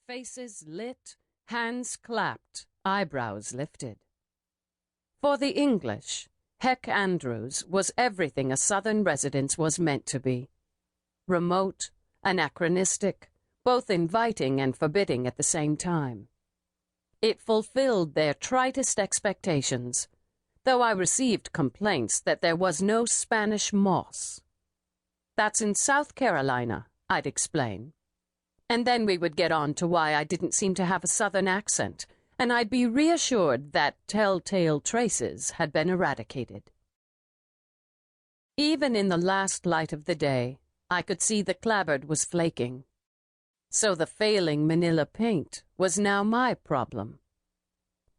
Faces lit, hands clapped, eyebrows lifted. For the English, Heck Andrews was everything a Southern residence was meant to be. Remote, anachronistic, both inviting and forbidding at the same time. It fulfilled their tritest expectations, though I received complaints that there was no Spanish moss. "That's in South Carolina," I'd explain. And then we would get on to why I didn't seem to have a Southern accent, and I'd be reassured that telltale traces had been eradicated. Even in the last light of the day, I could see the clapboard was flaking. So the failing Manila paint was now my problem.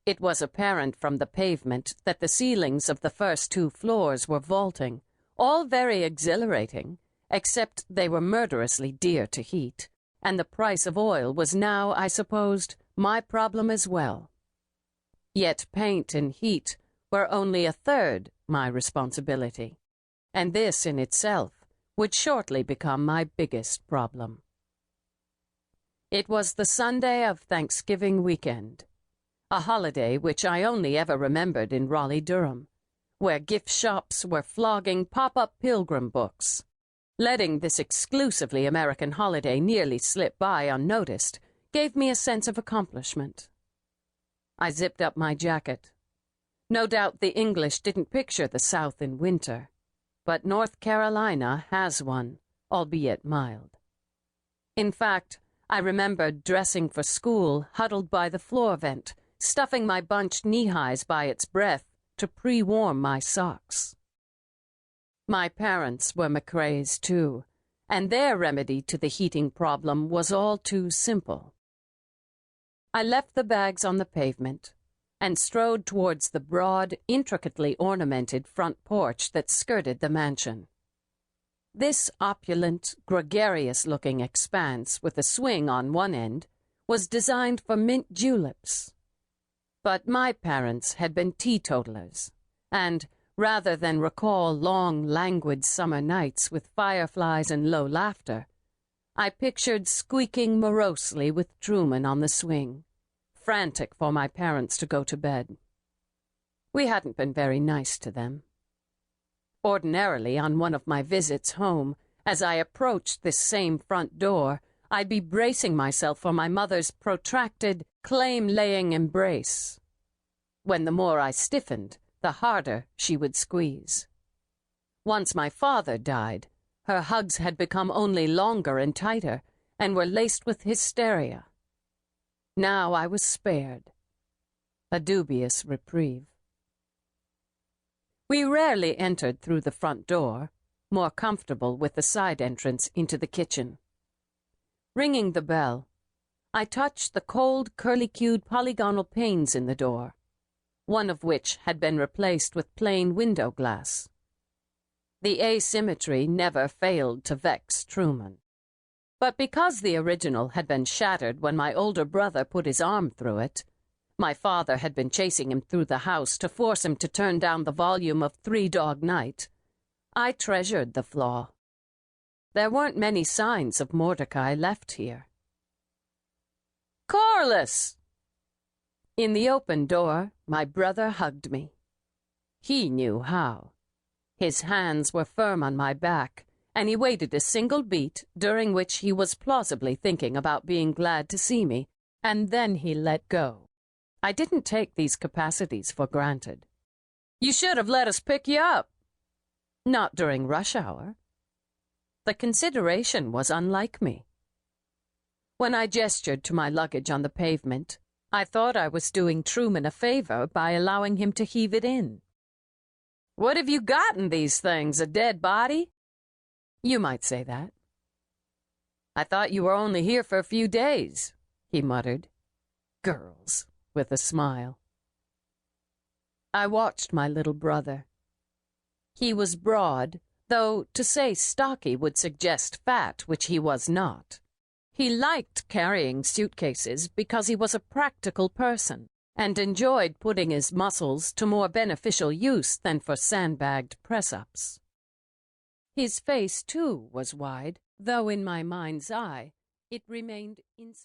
It was apparent from the pavement that the ceilings of the first 2 floors were vaulting, all very exhilarating, except they were murderously dear to heat, and the price of oil was now, I supposed, my problem as well. Yet paint and heat were only a third my responsibility, and this in itself would shortly become my biggest problem. It was the Sunday of Thanksgiving weekend, a holiday which I only ever remembered in Raleigh-Durham, where gift shops were flogging pop-up pilgrim books. Letting this exclusively American holiday nearly slip by unnoticed gave me a sense of accomplishment. I zipped up my jacket. No doubt the English didn't picture the South in winter, but North Carolina has one, albeit mild. In fact, I remembered dressing for school, huddled by the floor vent, stuffing my bunched knee-highs by its breadth to pre-warm my socks. My parents were McCreas, too, and their remedy to the heating problem was all too simple. I left the bags on the pavement and strode towards the broad, intricately ornamented front porch that skirted the mansion. This opulent, gregarious-looking expanse with a swing on one end was designed for mint juleps. But my parents had been teetotalers, and, rather than recall long, languid summer nights with fireflies and low laughter, I pictured squeaking morosely with Truman on the swing, frantic for my parents to go to bed. We hadn't been very nice to them. Ordinarily, on one of my visits home, as I approached this same front door, I'd be bracing myself for my mother's protracted, claim-laying embrace. When the more I stiffened, the harder she would squeeze. Once my father died, her hugs had become only longer and tighter, and were laced with hysteria. Now I was spared. A dubious reprieve. We rarely entered through the front door, more comfortable with the side entrance into the kitchen. Ringing the bell, I touched the cold, curly-cued polygonal panes in the door, one of which had been replaced with plain window glass. The asymmetry never failed to vex Truman. But because the original had been shattered when my older brother put his arm through it, my father had been chasing him through the house to force him to turn down the volume of Three Dog Night, I treasured the flaw. There weren't many signs of Mordecai left here. "Corlis!" In the open door, my brother hugged me. He knew how. His hands were firm on my back, and he waited a single beat, during which he was plausibly thinking about being glad to see me, and then he let go. I didn't take these capacities for granted. "You should have let us pick you up." "Not during rush hour." The consideration was unlike me. When I gestured to my luggage on the pavement, I thought I was doing Truman a favor by allowing him to heave it in. "What have you got in these things, a dead body?" "You might say that." "I thought you were only here for a few days," he muttered. "Girls," with a smile. I watched my little brother. He was broad, though to say stocky would suggest fat, which he was not. He liked carrying suitcases because he was a practical person and enjoyed putting his muscles to more beneficial use than for sandbagged press-ups. His face, too, was wide, though in my mind's eye it remained insufficient.